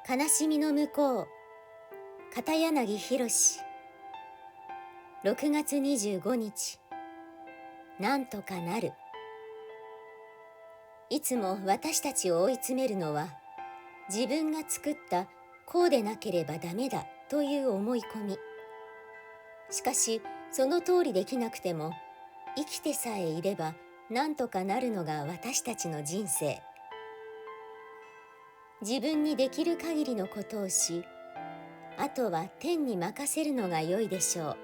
悲しみの向こう、片柳宏。6月25日。なんとかなる。いつも私たちを追い詰めるのは、自分が作ったこうでなければダメだという思い込み。しかし、その通りできなくても、生きてさえいればなんとかなるのが私たちの人生。自分にできる限りのことをし、あとは天に任せるのが良いでしょう。